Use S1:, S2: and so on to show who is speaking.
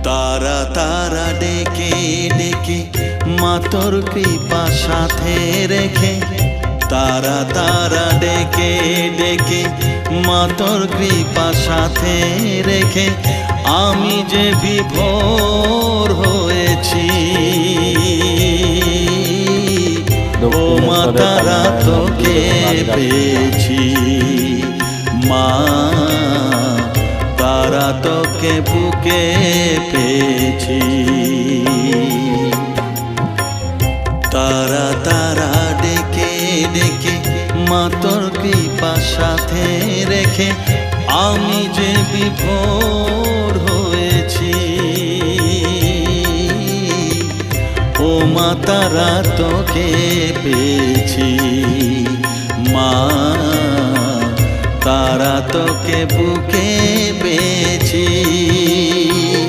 S1: তারা তারা ডেকে ডেকে মা তোর কৃপা সাথে রেখে, তারা তারা ডেকে ডেকে মা তোর কৃপা সাথে রেখে আমি যে বিভোর হয়েছি। ও মা তারা তোকে পেয়েছি, মা তারা তোকে বুকে পেয়েছি। তারা তারা ডেকে ডেকে মা তোর কৃপা সাথে রেখে আমি যে বিভোর হয়েছি। ও মা তারা তোকে পেয়েছি, মা তারা তোকে বুকে